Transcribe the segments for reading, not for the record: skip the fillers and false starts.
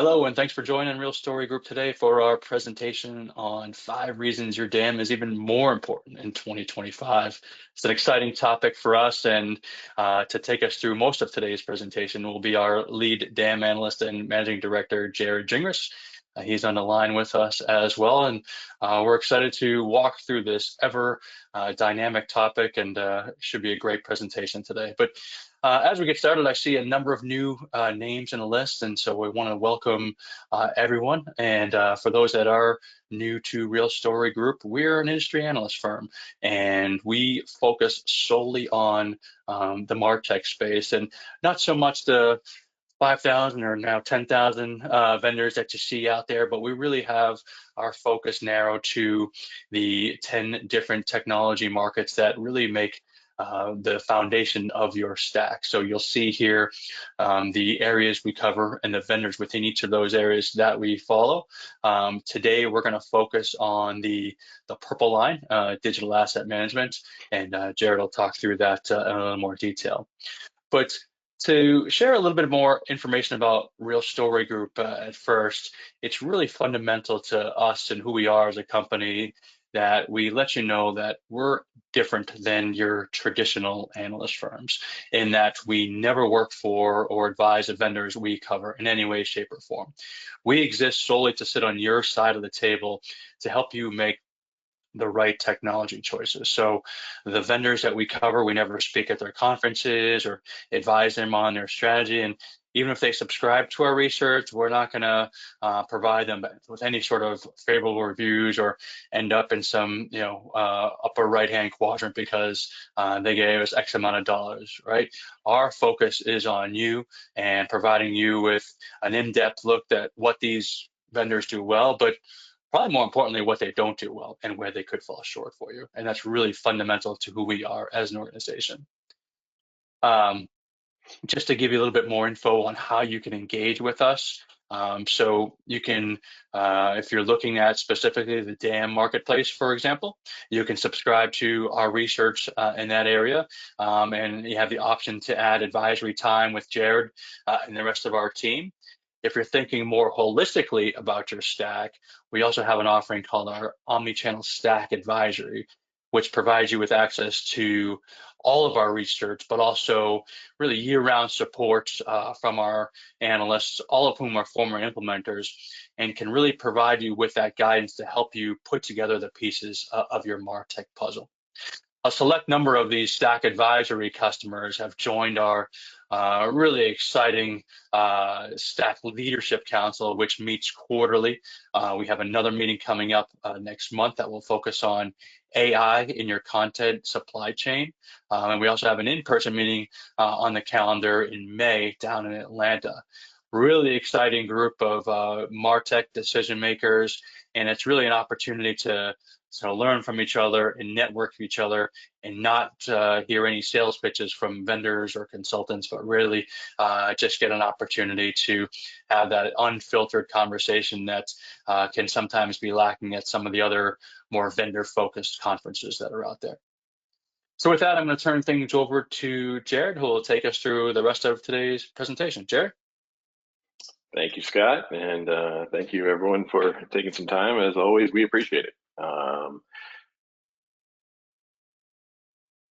Hello, and thanks for joining Real Story Group today for our presentation on 5 reasons your dam is even more important in 2025. It's an exciting topic for us, and to take us through most of today's presentation will be our lead dam analyst and managing director, Jarrod Gingras. He's on the line with us as well, and we're excited to walk through this ever dynamic topic, and should be a great presentation today. But as we get started, I see a number of new names in the list, and so we want to welcome everyone. And for those that are new to Real Story Group, we're an industry analyst firm, and we focus solely on the MarTech space, and not so much the 5,000 or now 10,000 vendors that you see out there, but we really have our focus narrowed to the 10 different technology markets that really make the foundation of your stack. So you'll see here the areas we cover and the vendors within each of those areas that we follow. Today, we're going to focus on the purple line, digital asset management, and Jarrod will talk through that in a little more detail. But to share a little bit more information about Real Story Group at first, it's really fundamental to us and who we are as a company that we let you know that we're different than your traditional analyst firms in that we never work for or advise the vendors we cover in any way, shape, or form. We exist solely to sit on your side of the table to help you make the right technology choices. So the vendors that we cover, we never speak at their conferences or advise them on their strategy. And even if they subscribe to our research, we're not going to provide them with any sort of favorable reviews or end up in some, upper right-hand quadrant because they gave us X amount of dollars, right? Our focus is on you and providing you with an in-depth look at what these vendors do well, but probably more importantly, what they don't do well and where they could fall short for you. And that's really fundamental to who we are as an organization. Just to give you a little bit more info on how you can engage with us. So you can, if you're looking at specifically the DAM marketplace, for example, you can subscribe to our research in that area, and you have the option to add advisory time with Jarrod and the rest of our team. If you're thinking more holistically about your stack, we also have an offering called our Omnichannel Stack Advisory, which provides you with access to all of our research, but also really year-round support from our analysts, all of whom are former implementers, and can really provide you with that guidance to help you put together the pieces of your MarTech puzzle. A select number of these Stack Advisory customers have joined our really exciting Stack Leadership Council, which meets quarterly. We have another meeting coming up next month that will focus on AI in your content supply chain. And we also have an in-person meeting on the calendar in May down in Atlanta. Really exciting group of MarTech decision makers, and it's really an opportunity to learn from each other and network with each other and not hear any sales pitches from vendors or consultants, but really just get an opportunity to have that unfiltered conversation that can sometimes be lacking at some of the other more vendor-focused conferences that are out there. So with that, I'm going to turn things over to Jarrod, who will take us through the rest of today's presentation. Jarrod? Thank you, Scott, and thank you everyone for taking some time. As always, we appreciate it.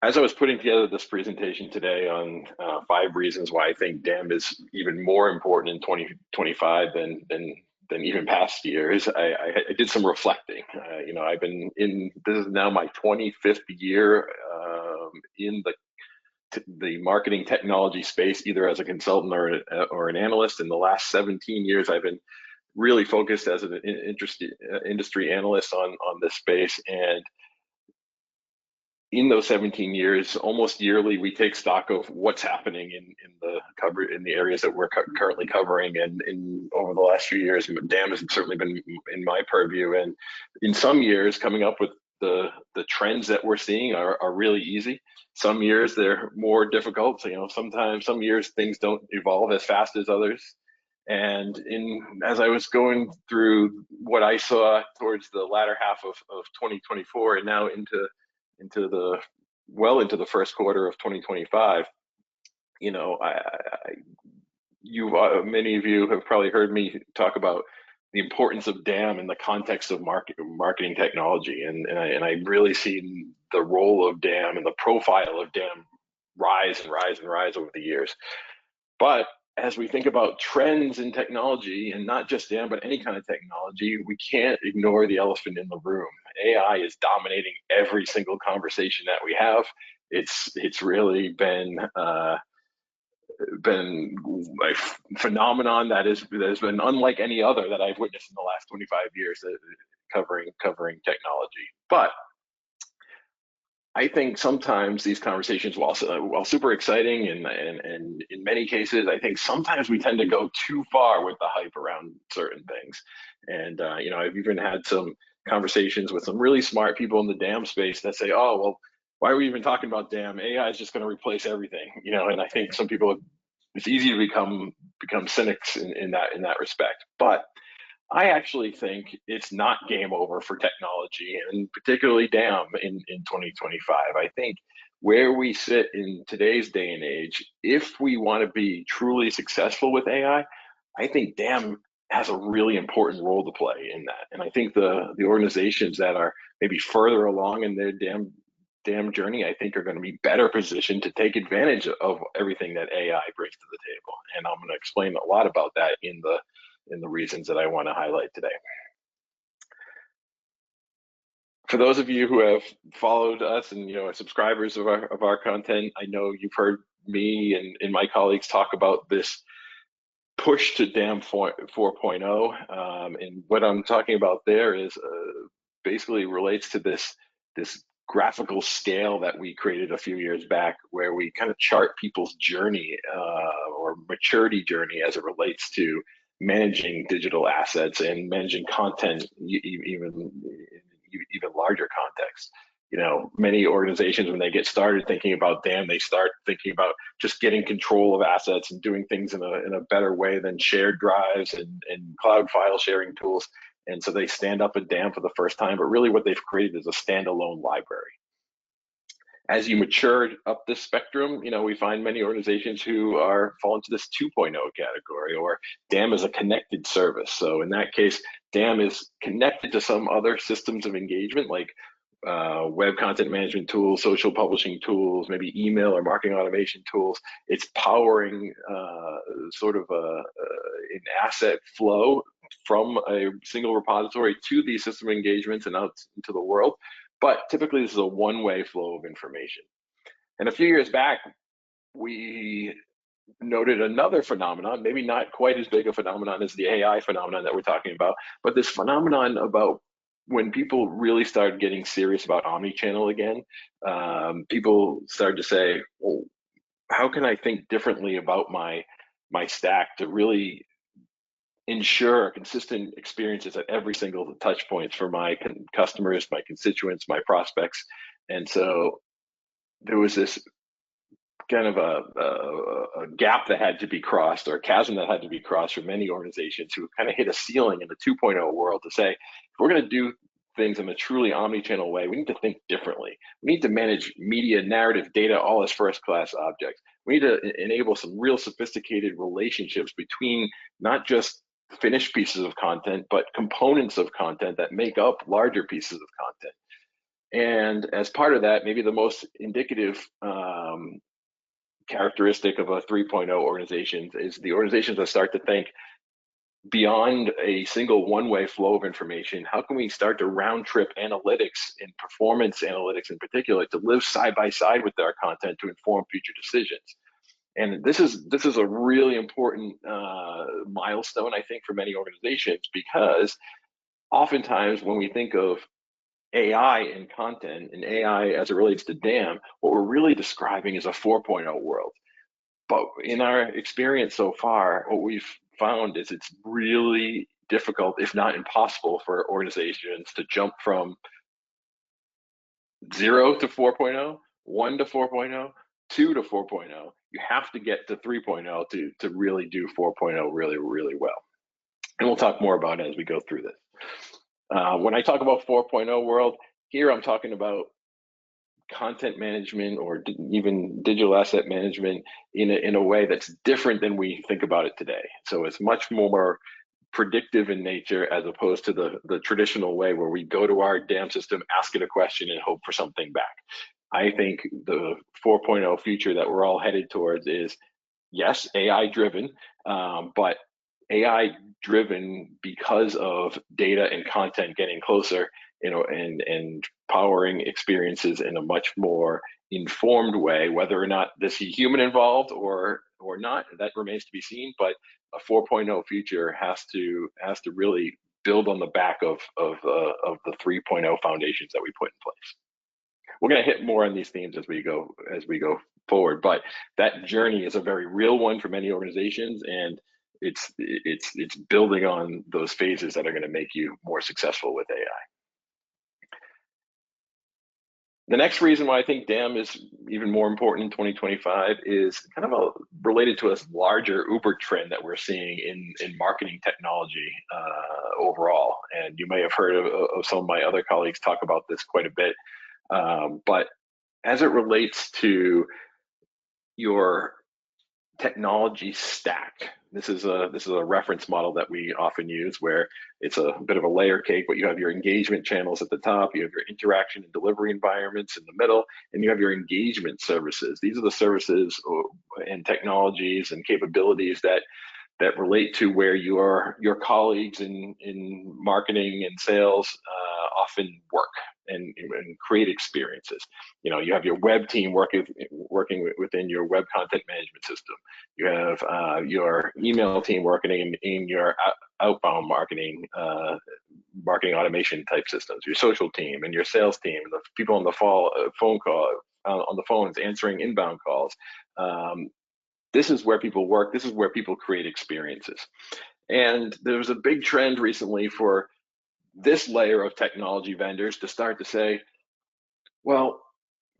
As I was putting together this presentation today on 5 reasons why I think DAM is even more important in 2025 than even past years, I did some reflecting. I've been this is now my 25th year in the marketing technology space, either as a consultant or an analyst. In the last 17 years, I've been really focused as an industry analyst on this space. And in those 17 years, almost yearly, we take stock of what's happening in the areas that we're currently covering. And over the last few years, DAM has certainly been in my purview. And in some years, coming up with the trends that we're seeing are really easy. Some years they're more difficult. Sometimes some years things don't evolve as fast as others. And as I was going through what I saw towards the latter half of 2024 and now into the first quarter of 2025, many of you have probably heard me talk about the importance of DAM in the context of marketing technology, and I really see the role of DAM and the profile of DAM rise and rise and rise over the years. But as we think about trends in technology, and not just DAM, but any kind of technology, we can't ignore the elephant in the room. AI is dominating every single conversation that we have. It's really been a phenomenon that has been unlike any other that I've witnessed in the last 25 years covering technology. But I think sometimes these conversations, while super exciting and in many cases, I think sometimes we tend to go too far with the hype around certain things. And I've even had some conversations with some really smart people in the DAM space that say, "Oh, well, why are we even talking about DAM? AI is just going to replace everything." And I think some people, it's easy to become cynics in that respect. But I actually think it's not game over for technology, and particularly DAM in 2025. I think where we sit in today's day and age, if we want to be truly successful with AI, I think DAM has a really important role to play in that. And I think the organizations that are maybe further along in their DAM journey, I think are going to be better positioned to take advantage of everything that AI brings to the table. And I'm going to explain a lot about that in the reasons that I want to highlight today. For those of you who have followed us and are subscribers of our content, I know you've heard me and my colleagues talk about this push to DAM 4.0, and what I'm talking about there is basically relates to this graphical scale that we created a few years back, where we kind of chart people's journey or maturity journey as it relates to managing digital assets and managing content, even larger context. Many organizations, when they get started thinking about DAM, they start thinking about just getting control of assets and doing things in a better way than shared drives and cloud file sharing tools. And so they stand up a DAM for the first time, but really what they've created is a standalone library. As you mature up this spectrum, we find many organizations who fall into this 2.0 category, or DAM is a connected service. So in that case, DAM is connected to some other systems of engagement, like web content management tools, social publishing tools, maybe email or marketing automation tools. It's powering sort of an asset flow from a single repository to these system engagements and out into the world. But typically, this is a one-way flow of information. And a few years back, we noted another phenomenon, maybe not quite as big a phenomenon as the AI phenomenon that we're talking about, but this phenomenon about when people really started getting serious about omnichannel again. People started to say, well, how can I think differently about my stack to really ensure consistent experiences at every single touch points for my customers, my constituents, my prospects? And so there was this kind of a gap that had to be crossed, or a chasm that had to be crossed for many organizations who kind of hit a ceiling in the 2.0 world to say, if we're going to do things in a truly omni-channel way, we need to think differently. We need to manage media, narrative, data all as first-class objects. We need to enable some real sophisticated relationships between not just finished pieces of content, but components of content that make up larger pieces of content. And as part of that, maybe the most indicative characteristic of a 3.0 organization is the organizations that start to think beyond a single one-way flow of information. How can we start to round trip analytics and performance analytics in particular to live side by side with our content to inform future decisions? And this is a really important milestone, I think, for many organizations, because oftentimes when we think of AI and content and AI as it relates to DAM, what we're really describing is a 4.0 world. But in our experience so far, what we've found is it's really difficult, if not impossible, for organizations to jump from 0 to 4.0, 1 to 4.0, 2 to 4.0. You have to get to 3.0 to really do 4.0 really, really well. And we'll talk more about it as we go through this. When I talk about 4.0 world, here I'm talking about content management or even digital asset management in a way that's different than we think about it today. So it's much more predictive in nature as opposed to the traditional way where we go to our DAM system, ask it a question, and hope for something back. I think the 4.0 future that we're all headed towards is, yes, AI driven, but AI driven because of data and content getting closer, and powering experiences in a much more informed way. Whether or not there's a human involved or not, that remains to be seen. But a 4.0 future has to really build on the back of the 3.0 foundations that we put in place. We're going to hit more on these themes as we go forward, but that journey is a very real one for many organizations, and it's building on those phases that are going to make you more successful with AI. The next reason why I think DAM is even more important in 2025 is kind of related to a larger Uber trend that we're seeing in marketing technology overall. And you may have heard of some of my other colleagues talk about this quite a bit. But as it relates to your technology stack, this is a reference model that we often use, where it's a bit of a layer cake, but you have your engagement channels at the top, you have your interaction and delivery environments in the middle, and you have your engagement services. These are the services and technologies and capabilities that relate to where your colleagues in marketing and sales often work and create experiences. You have your web team working within your web content management system. You have your email team working in your outbound marketing automation type systems. Your social team and your sales team, and the people on the phone call on the phones answering inbound calls. This is where people work. This is where people create experiences. And there was a big trend recently for this layer of technology vendors to start to say, well,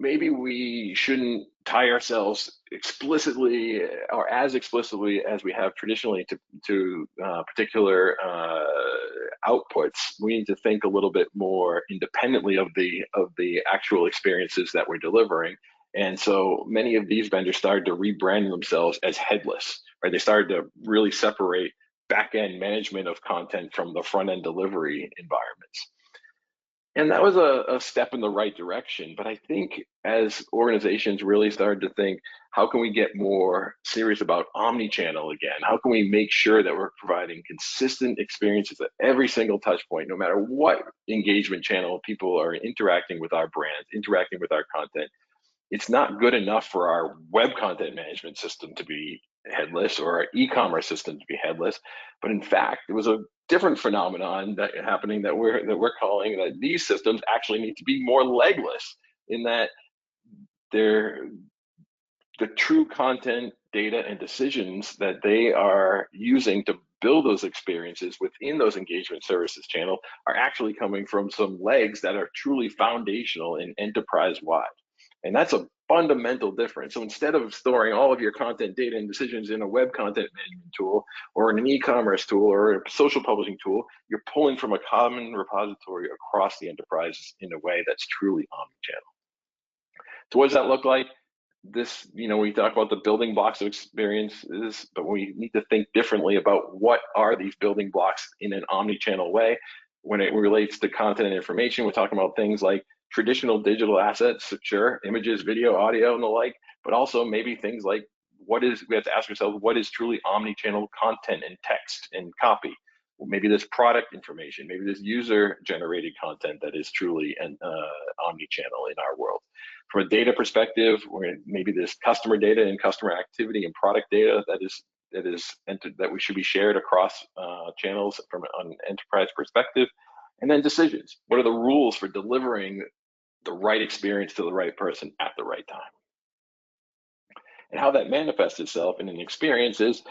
maybe we shouldn't tie ourselves explicitly or as explicitly as we have traditionally to particular outputs. We need to think a little bit more independently of the actual experiences that we're delivering. And so many of these vendors started to rebrand themselves as headless, right? They started to really separate back-end management of content from the front-end delivery environments. And that was a step in the right direction. But I think as organizations really started to think, how can we get more serious about omni-channel again? How can we make sure that we're providing consistent experiences at every single touch point, no matter what engagement channel people are interacting with our brands, interacting with our content? It's not good enough for our web content management system to be headless or our e-commerce system to be headless. But in fact, it was a different phenomenon that we're calling that these systems actually need to be more legless, in that the true content, data, and decisions that they are using to build those experiences within those engagement services channel are actually coming from some legs that are truly foundational and enterprise-wide. And that's a fundamental difference. So instead of storing all of your content, data, and decisions in a web content management tool or in an e-commerce tool or a social publishing tool, you're pulling from a common repository across the enterprise in a way that's truly omnichannel. So what does that look like? This, we talk about the building blocks of experiences, but we need to think differently about what are these building blocks in an omnichannel way. When it relates to content and information, we're talking about things like traditional digital assets, sure, images, video, audio, and the like, but also maybe things like we have to ask ourselves, what is truly omni-channel content and text and copy? Well, maybe there's product information, maybe there's user-generated content that is truly an omni-channel in our world. From a data perspective, maybe there's customer data and customer activity and product data that we should be shared across channels from an enterprise perspective. And then decisions. What are the rules for delivering the right experience to the right person at the right time? And how that manifests itself in an experience is,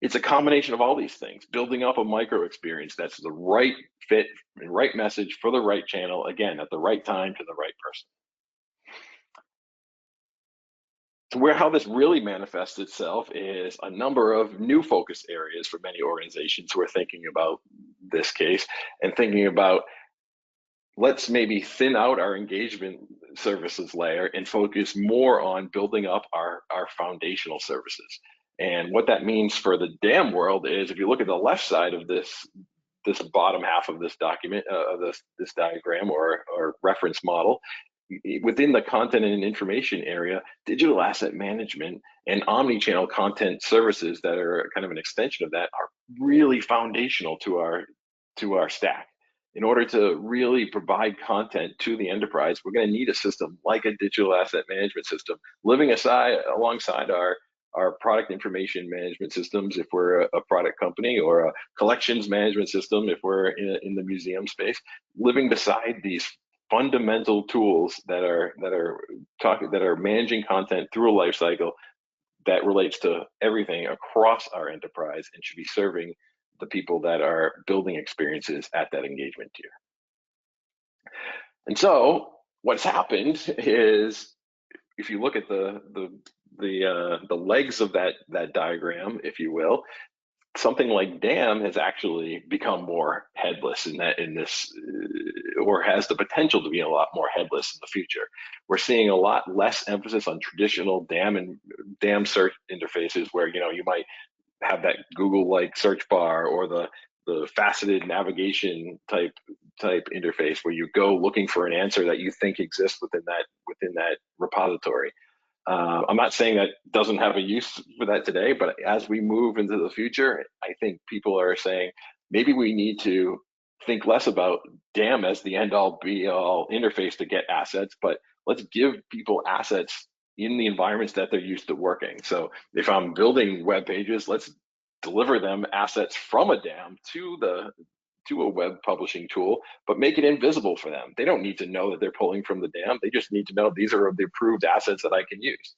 it's a combination of all these things, building up a micro experience that's the right fit and right message for the right channel, again, at the right time to the right person. So how this really manifests itself is a number of new focus areas for many organizations who are thinking about this case and thinking about, let's maybe thin out our engagement services layer and focus more on building up our foundational services. And what that means for the DAM world is, if you look at the left side of this bottom half of this document, this diagram or reference model, within the content and information area, digital asset management and omni-channel content services that are kind of an extension of that are really foundational to our stack. In order to really provide content to the enterprise, we're going to need a system like a digital asset management system living alongside our product information management systems if we're a product company, or a collections management system if we're in the museum space, living beside these fundamental tools that are managing content through a life cycle that relates to everything across our enterprise and should be serving the people that are building experiences at that engagement tier. And so what's happened is, if you look at the legs of that diagram, if you will, something like DAM has actually become more headless or has the potential to be a lot more headless in the future. We're seeing a lot less emphasis on traditional DAM and DAM search interfaces, where you might have that Google-like search bar, or the faceted navigation type interface where you go looking for an answer that you think exists within that repository. I'm not saying that doesn't have a use for that today, but as we move into the future, I think people are saying maybe we need to think less about DAM as the end-all be-all interface to get assets, but let's give people assets in the environments that they're used to working. So if I'm building web pages, let's deliver them assets from a DAM to a web publishing tool, but make it invisible for them. They don't need to know that they're pulling from the DAM. They just need to know these are the approved assets that I can use.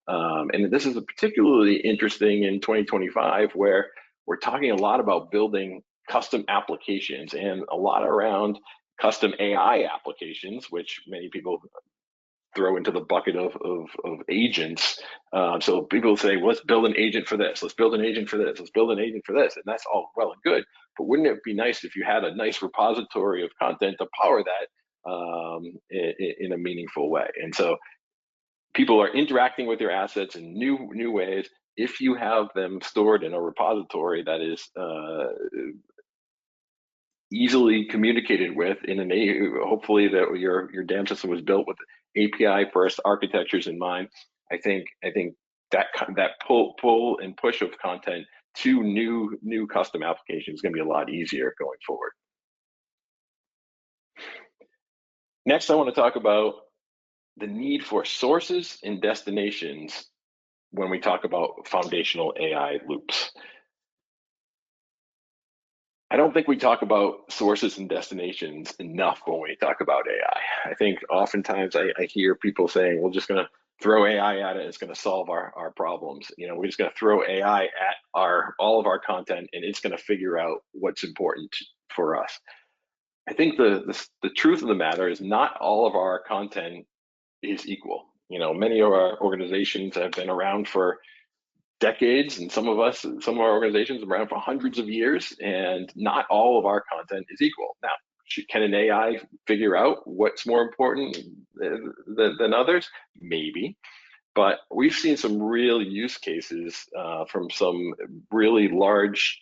And this is particularly interesting in 2025, where we're talking a lot about building custom applications and a lot around custom AI applications, which many people throw into the bucket of agents. So people say, well, let's build an agent for this. Let's build an agent for this. Let's build an agent for this. And that's all well and good. But wouldn't it be nice if you had a nice repository of content to power that in a meaningful way? And so people are interacting with your assets in new ways if you have them stored in a repository that is easily communicated with hopefully that your DAM system was built with API first architectures in mind. I think that pull and push of content to new custom applications is going to be a lot easier going forward. Next, I want to talk about the need for sources and destinations when we talk about foundational AI loops. I don't think we talk about sources and destinations enough when we talk about AI. I think oftentimes I hear people saying, we're just going to throw AI at it, it's going to solve our problems. We're just going to throw AI at all of our content, and it's going to figure out what's important for us. I think the truth of the matter is not all of our content is equal. Many of our organizations have been around for decades, and some of our organizations have been around for hundreds of years, and not all of our content is equal. Now, can an AI figure out what's more important than others? Maybe. But we've seen some real use cases from some really large,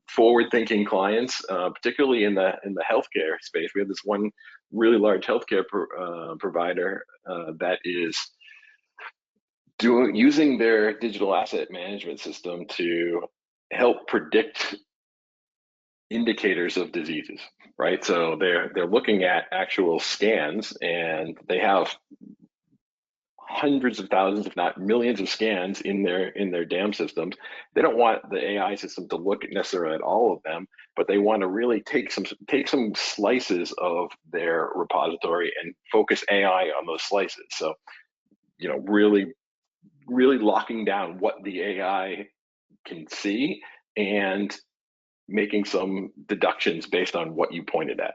forward-thinking clients, particularly in the healthcare space. We have this one really large healthcare provider that is using their digital asset management system to help predict indicators of diseases, right? So they're looking at actual scans, and they have hundreds of thousands, if not millions, of scans in their DAM systems. They don't want the AI system to look necessarily at all of them, but they want to really take some slices of their repository and focus AI on those slices. So, really locking down what the AI can see and making some deductions based on what you pointed at.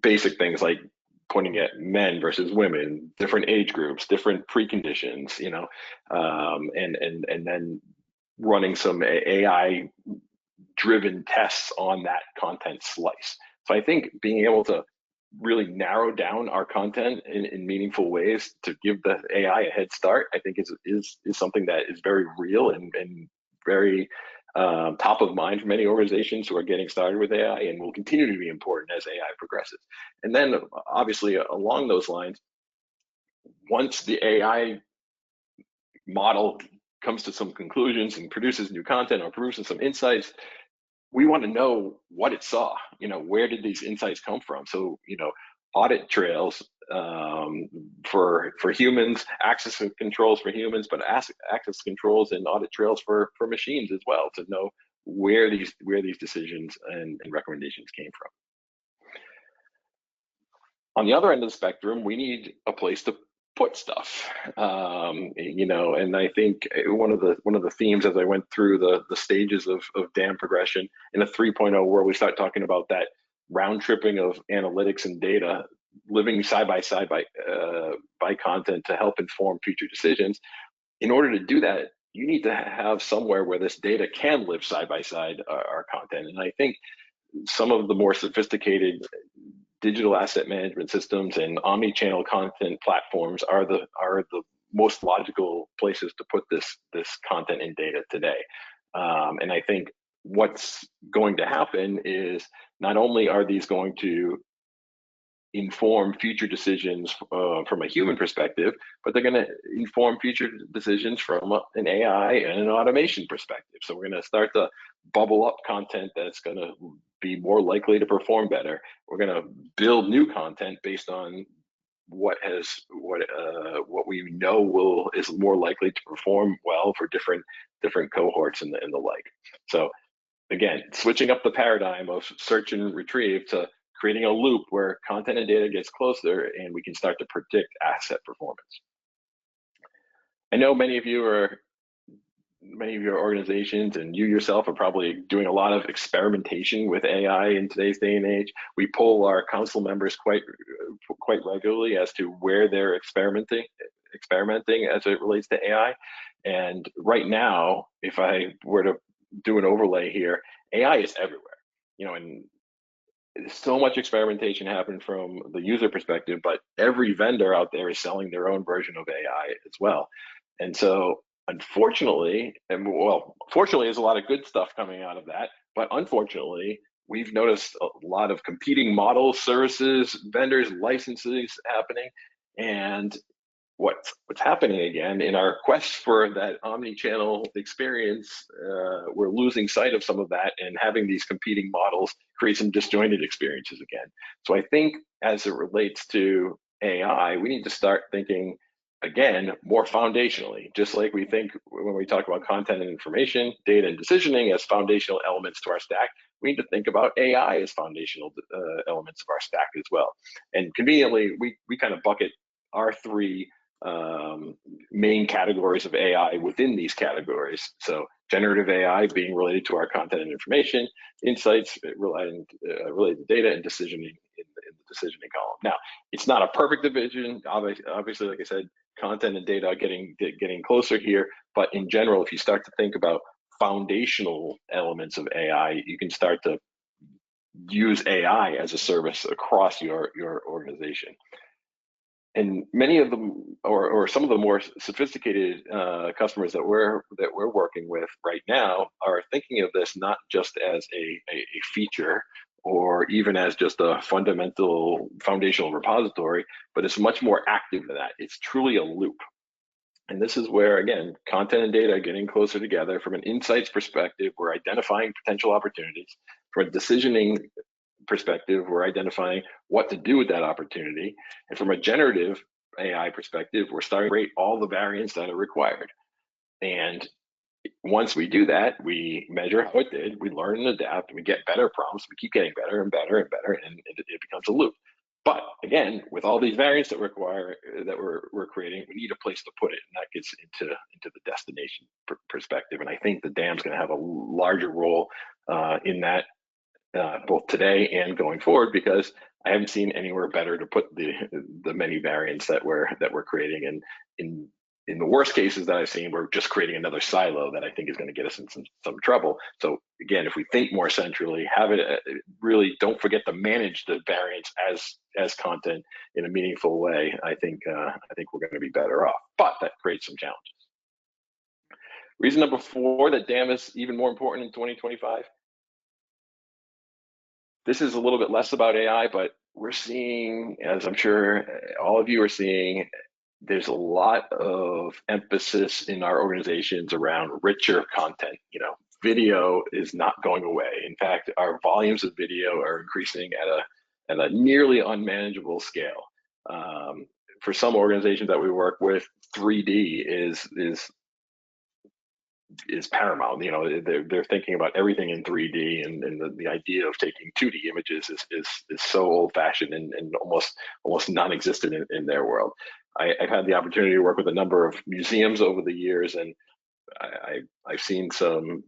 Basic things like pointing at men versus women, different age groups, different preconditions, and then running some AI driven tests on that content slice. So I think being able to really narrow down our content in meaningful ways to give the AI a head start, I think is something that is very real and very top of mind for many organizations who are getting started with AI, and will continue to be important as AI progresses. And then obviously along those lines, once the AI model comes to some conclusions and produces new content or produces some insights, we want to know what it saw. Where did these insights come from? So, audit trails for humans, access controls for humans, but access controls and audit trails for machines as well, to know where these decisions and recommendations came from. On the other end of the spectrum, we need a place to put stuff, and I think one of the themes as I went through the stages of DAM progression in a 3.0 world, we start talking about that round tripping of analytics and data living side by side by content to help inform future decisions. In order to do that, you need to have somewhere where this data can live side by side our content. And I think some of the more sophisticated digital asset management systems and omni-channel content platforms are the most logical places to put this content and data today. And I think what's going to happen is not only are these going to inform future decisions from a human perspective, but they're going to inform future decisions from an AI and an automation perspective. So we're going to start to bubble up content that's going to be more likely to perform better. We're going to build new content based on what we know is more likely to perform well for different cohorts and the like. So again, switching up the paradigm of search and retrieve to creating a loop where content and data gets closer and we can start to predict asset performance. I know many of your organizations and you yourself are probably doing a lot of experimentation with AI in today's day and age. We poll our council members quite regularly as to where they're experimenting as it relates to AI. And right now, if I were to do an overlay here, AI is everywhere, and so much experimentation happened from the user perspective, but every vendor out there is selling their own version of AI as well. And so unfortunately, fortunately, there's a lot of good stuff coming out of that, but unfortunately, we've noticed a lot of competing models, services, vendors, licenses happening. And what's happening again in our quest for that omni-channel experience, we're losing sight of some of that, and having these competing models create some disjointed experiences again. So I think as it relates to AI, we need to start thinking again more foundationally, just like we think when we talk about content and information, data and decisioning as foundational elements to our stack. We need to think about AI as foundational elements of our stack as well. And conveniently, we kind of bucket our three main categories of AI within these categories. So generative AI being related to our content and information, insights related to data, and decisioning in the decisioning column. Now, it's not a perfect division. Obviously, like I said, content and data are getting closer here. But in general, if you start to think about foundational elements of AI, you can start to use AI as a service across your organization. And many of them, or some of the more sophisticated customers that we're working with right now, are thinking of this not just as a feature or even as just a foundational repository, but it's much more active than that. It's truly a loop. And this is where, again, content and data are getting closer together. From an insights perspective, we're identifying potential opportunities. From a decisioning perspective, we're identifying what to do with that opportunity. And from a generative AI perspective, we're starting to rate all the variants that are required. And once we do that, we measure how it did, we learn and adapt, and we get better prompts. We keep getting better and better and better, and it becomes a loop. But again, with all these variants that we're creating, we need a place to put it, and that gets into the destination perspective. And I think the DAM's going to have a larger role in that, both today and going forward, because I haven't seen anywhere better to put the many variants that we're creating in in the worst cases that I've seen, we're just creating another silo that I think is going to get us in some trouble. So again, if we think more centrally, have it really don't forget to manage the variance as content in a meaningful way. I think we're going to be better off, but that creates some challenges. Reason number 4 that DAM is even more important in 2025. This is a little bit less about AI, but we're seeing, as I'm sure all of you are seeing, there's a lot of emphasis in our organizations around richer content. Video is not going away. In fact, our volumes of video are increasing at a nearly unmanageable scale. For some organizations that we work with, 3D is paramount. They're thinking about everything in 3D, and the idea of taking 2D images is so old fashioned and almost non-existent in their world. I've had the opportunity to work with a number of museums over the years, and I've seen some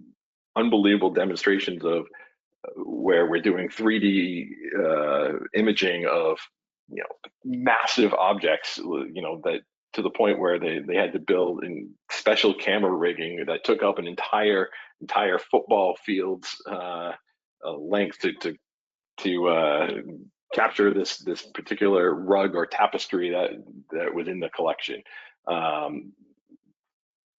unbelievable demonstrations of where we're doing 3D imaging of massive objects, that to the point where they had to build in special camera rigging that took up an entire football field's length to capture this particular rug or tapestry that was in the collection.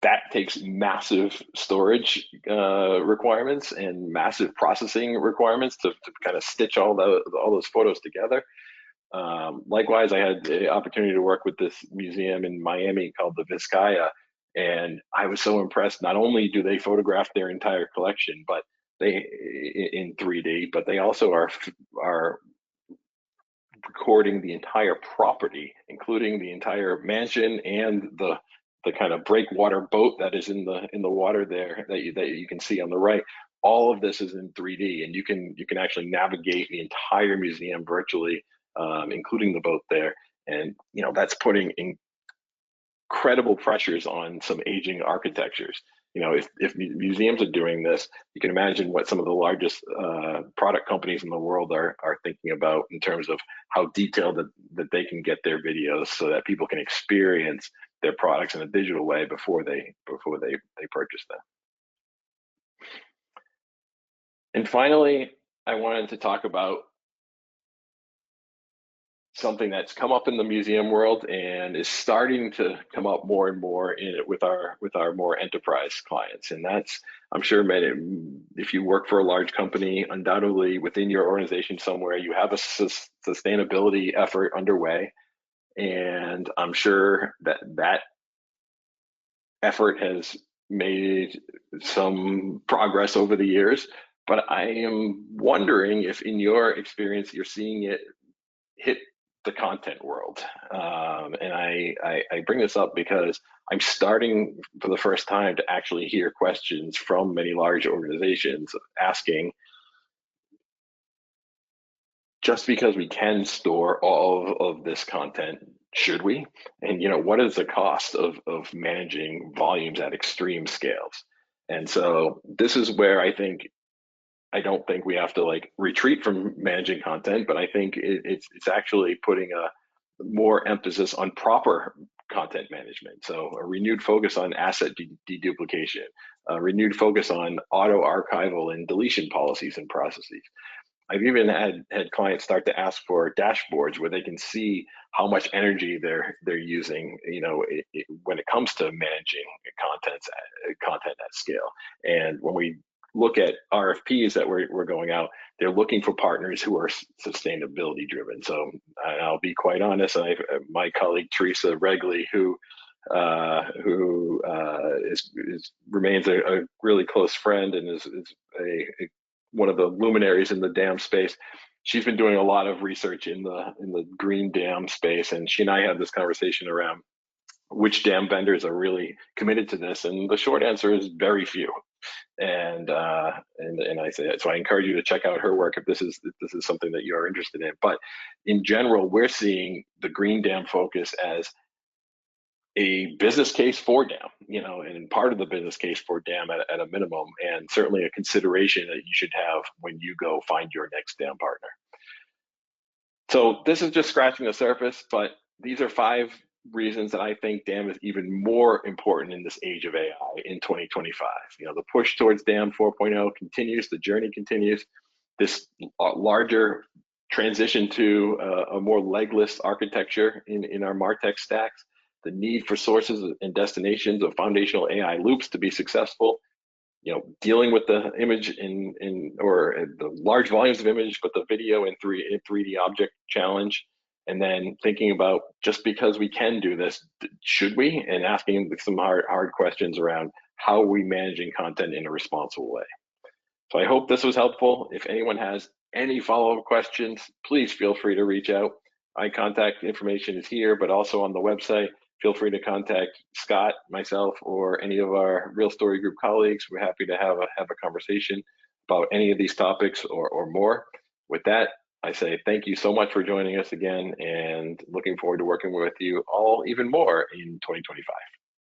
That takes massive storage requirements and massive processing requirements to kind of stitch all those photos together. Likewise, I had the opportunity to work with this museum in Miami called the Vizcaya, and I was so impressed. Not only do they photograph their entire collection, but they in 3D, but they also are recording the entire property, including the entire mansion and the kind of breakwater boat that is in the water there that you can see on the right. All of this is in 3D, and you can actually navigate the entire museum virtually, including the boat there. And that's putting incredible pressures on some aging architectures. If museums are doing this, you can imagine what some of the largest product companies in the world are thinking about in terms of how detailed that they can get their videos so that people can experience their products in a digital way before they purchase them. And finally, I wanted to talk about something that's come up in the museum world and is starting to come up more and more with our more enterprise clients. And that's, I'm sure, if you work for a large company, undoubtedly within your organization somewhere, you have a sustainability effort underway. And I'm sure that effort has made some progress over the years. But I am wondering if in your experience, you're seeing it hit the content world. And I bring this up because I'm starting for the first time to actually hear questions from many large organizations asking, just because we can store all of this content, should we? And what is the cost of managing volumes at extreme scales? And so this is where I don't think we have to retreat from managing content, but I think it's actually putting a more emphasis on proper content management. So a renewed focus on asset deduplication, a renewed focus on auto archival and deletion policies and processes. I've even had clients start to ask for dashboards where they can see how much energy they're using, when it comes to managing content at scale. And when we look at RFPs that we're going out, they're looking for partners who are sustainability driven. So I'll be quite honest. My colleague Teresa Regley, who remains a really close friend and is one of the luminaries in the dam space. She's been doing a lot of research in the green dam space, and she and I had this conversation around which dam vendors are really committed to this, and the short answer is very few. And I say that, so I encourage you to check out her work if this is something that you are interested in. But in general, we're seeing the green dam focus as a business case for DAM, and part of the business case for DAM at a minimum, and certainly a consideration that you should have when you go find your next DAM partner. So this is just scratching the surface, but these are 5 reasons that I think DAM is even more important in this age of AI in 2025. The push towards DAM 4.0 continues, the journey continues. This larger transition to a more legless architecture in our MarTech stacks, the need for sources and destinations of foundational AI loops to be successful, dealing with the image or the large volumes of image, but the video in 3D object challenge, and then thinking about, just because we can do this, should we? And asking some hard questions around how are we managing content in a responsible way. So I hope this was helpful. If anyone has any follow-up questions, please feel free to reach out. My contact information is here, but also on the website. Feel free to contact Scott, myself, or any of our Real Story Group colleagues. We're happy to have a conversation about any of these topics or more. With that, I say thank you so much for joining us again, and looking forward to working with you all even more in 2025.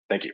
Thank you.